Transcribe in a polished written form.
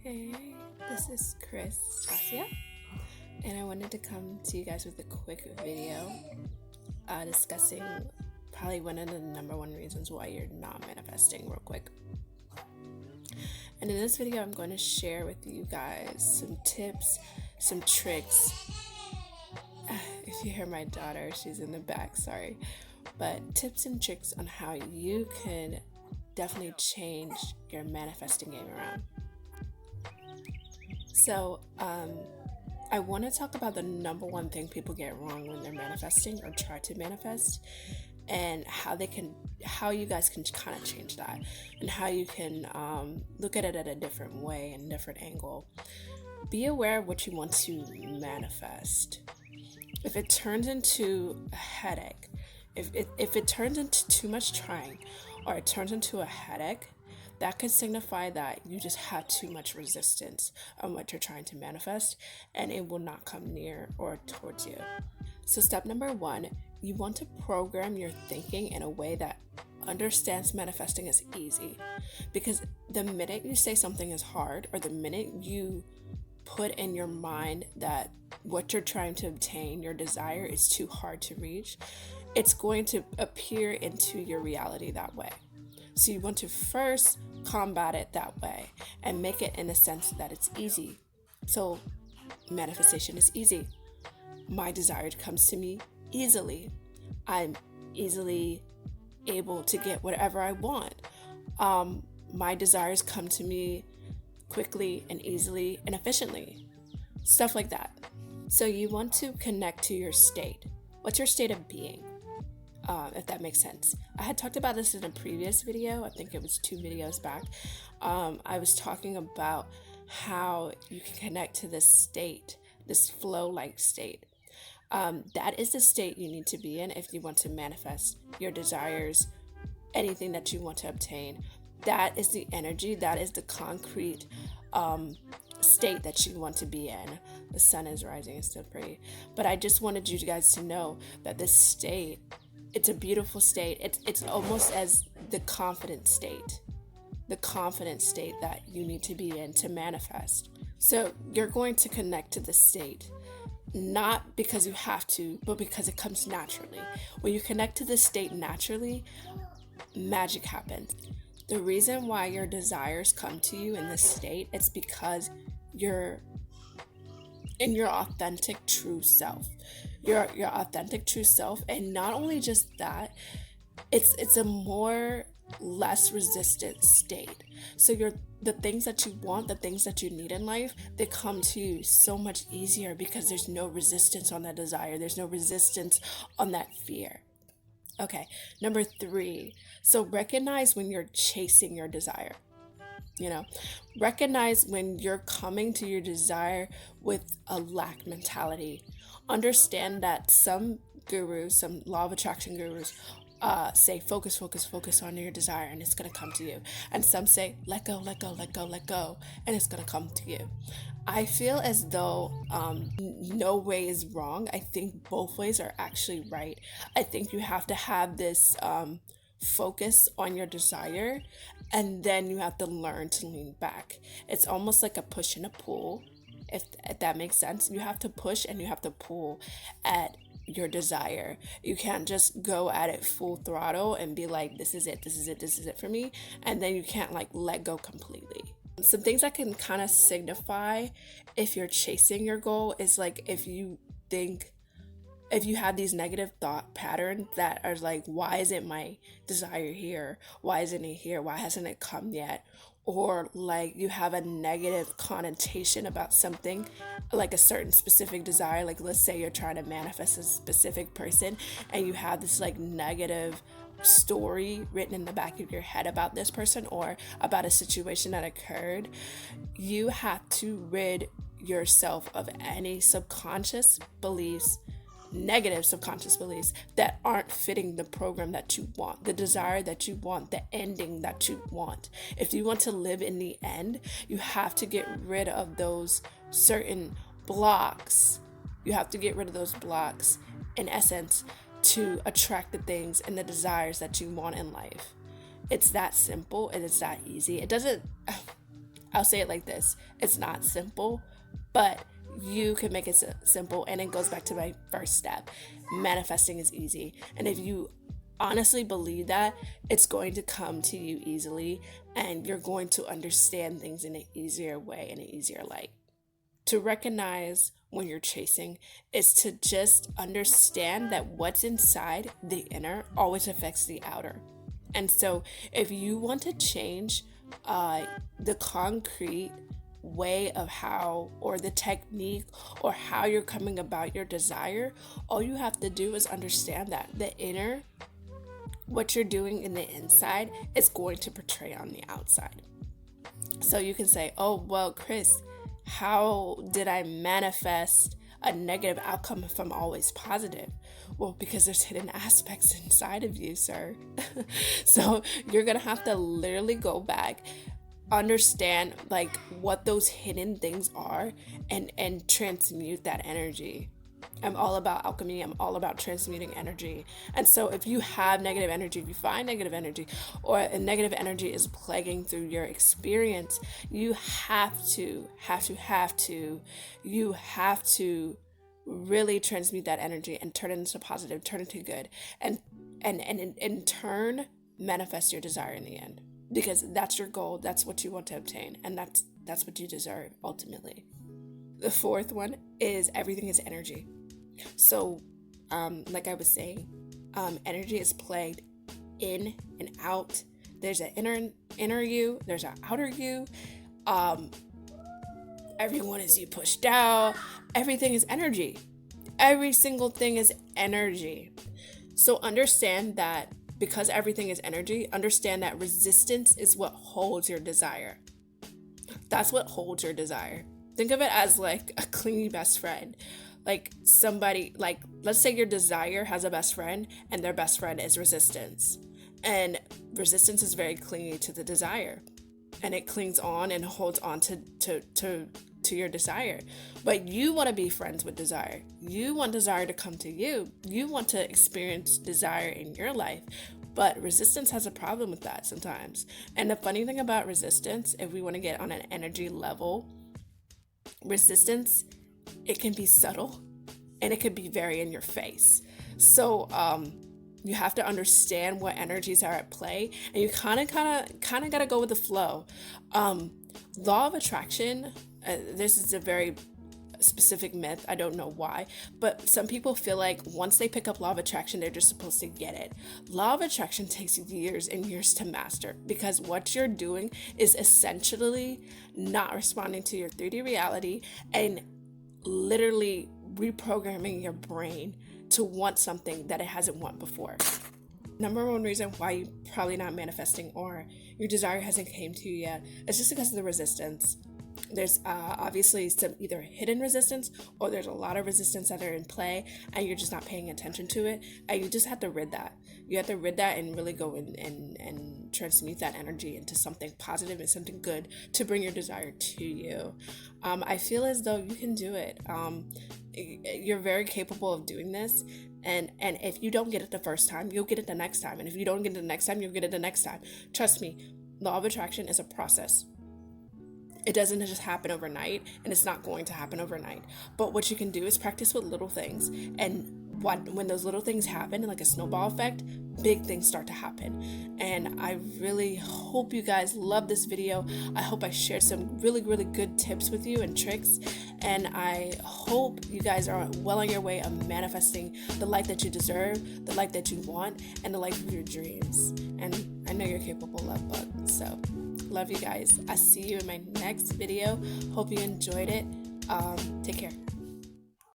Hey, this is Chris Tasia, and I wanted to come to you guys with a quick video discussing probably one of the number one reasons why you're not manifesting real quick. And in this video, I'm going to share with you guys some tips, some tricks. If you hear my daughter, she's in the back, sorry. But tips and tricks on how you can definitely change your manifesting game around. So, I want to talk about the number one thing people get wrong when they're manifesting or try to manifest, and how you guys can kind of change that, and how you can look at it at a different way and different angle. Be aware of what you want to manifest. If it turns into a headache, if it turns into too much trying, or it turns into a headache, that could signify that you just have too much resistance on what you're trying to manifest, and it will not come near or towards you. So step number one, you want to program your thinking in a way that understands manifesting is easy. Because the minute you say something is hard, or the minute you put in your mind that what you're trying to obtain, your desire, is too hard to reach, it's going to appear into your reality that way. So you want to first combat it that way and make it in a sense that it's easy. So manifestation is easy. My desire comes to me easily. I'm easily able to get whatever I want. My desires come to me quickly and easily and efficiently. Stuff like that. So you want to connect to your state. What's your state of being? If that makes sense. I had talked about this in a previous video. I think it was 2 videos back. I was talking about how you can connect to this state, this flow-like state. That is the state you need to be in if you want to manifest your desires, anything that you want to obtain. That is the energy, that is the concrete state that you want to be in. The sun is rising, it's still pretty. But I just wanted you guys to know that this state, it's a beautiful state. It's almost as the confident state that you need to be in to manifest. So you're going to connect to the state, not because you have to, but because it comes naturally. When you connect to the state naturally, magic happens. The reason why your desires come to you in this state, it's because you're in your authentic true self. Your authentic true self, and not only just that, it's a more less resistant state. So the things that you want, the things that you need in life, they come to you so much easier because there's no resistance on that desire. There's no resistance on that fear. Okay, number 3. So recognize when you're chasing your desire. Recognize when you're coming to your desire with a lack mentality. Understand that some gurus, some law of attraction gurus, say focus on your desire and it's going to come to you. And some say let go, and it's going to come to you. I feel as though no way is wrong. I think both ways are actually right. I think you have to have this focus on your desire, and then you have to learn to lean back. It's almost like a push and a pull, if that makes sense. You have to push and you have to pull at your desire. You can't just go at it full throttle and be like, this is it for me, and then you can't let go completely. Some things that can kind of signify if you're chasing your goal is if you have these negative thought patterns that are like, why isn't my desire here? Why isn't it here? Why hasn't it come yet? Or you have a negative connotation about something, like a certain specific desire. Let's say you're trying to manifest a specific person and you have this negative story written in the back of your head about this person or about a situation that occurred. You have to rid yourself of any subconscious beliefs, negative subconscious beliefs that aren't fitting the program that you want, the desire that you want, the ending that you want. If you want to live in the end, you have to get rid of those certain blocks. You have to get rid of those blocks, in essence, to attract the things and the desires that you want in life. It's that simple and it's that easy. It doesn't, I'll say it like this: it's not simple, but you can make it simple. And it goes back to my first step: manifesting is easy. And if you honestly believe that, it's going to come to you easily, and you're going to understand things in an easier way, in an easier light. To recognize when you're chasing is to just understand that what's inside the inner always affects the outer. And so if you want to change the concrete way of how, or the technique, or how you're coming about your desire, all you have to do is understand that the inner, what you're doing in the inside, is going to portray on the outside. So you can say, oh, well, Chris, how did I manifest a negative outcome if I'm always positive? Well, because there's hidden aspects inside of you, sir. So you're going to have to literally go back, understand like what those hidden things are, and transmute that energy. I'm all about alchemy. I'm all about transmuting energy. And so if you have negative energy, if you find negative energy, or a negative energy is plaguing through your experience, you have to really transmute that energy and turn it into positive, turn it to good, and in turn manifest your desire in the end. Because that's your goal, that's what you want to obtain, and that's what you deserve ultimately. The fourth one is everything is energy. So, like I was saying, energy is plagued in and out. There's an inner you, there's an outer you. Everyone is you pushed out. Everything is energy. Every single thing is energy. So understand that because everything is energy, understand that resistance is what holds your desire. That's what holds your desire. Think of it as like a clingy best friend. Like somebody, like let's say your desire has a best friend and their best friend is resistance. And resistance is very clingy to the desire. And it clings on and holds on to your desire. But you want to be friends with desire. You want desire to come to you. You want to experience desire in your life. But resistance has a problem with that sometimes. And the funny thing about resistance, if we want to get on an energy level, resistance, it can be subtle and it can be very in your face. So you have to understand what energies are at play, and you kind of got to go with the flow. Law of attraction, this is a very specific myth. I don't know why, but some people feel like once they pick up law of attraction, they're just supposed to get it. Law of attraction takes years and years to master, because what you're doing is essentially not responding to your 3D reality and literally reprogramming your brain to want something that it hasn't want before. Number one reason why you're probably not manifesting or your desire hasn't came to you yet is just because of the resistance. There's obviously some either hidden resistance, or there's a lot of resistance that are in play and you're just not paying attention to it, and you just have to rid that. You have to rid that and really go in and transmute that energy into something positive and something good to bring your desire to you. I feel as though you can do it. You're very capable of doing this, and if you don't get it the first time, you'll get it the next time, and if you don't get it the next time, you'll get it the next time. Trust me, law of attraction is a process. It doesn't just happen overnight, and it's not going to happen overnight. But what you can do is practice with little things, and when those little things happen, like a snowball effect, big things start to happen. And I really hope you guys love this video. I hope I shared some really, really good tips with you and tricks. And I hope you guys are well on your way of manifesting the life that you deserve, the life that you want, and the life of your dreams. And I know you're capable, love bug. So love you guys. I see you in my next video. Hope you enjoyed it. Take care.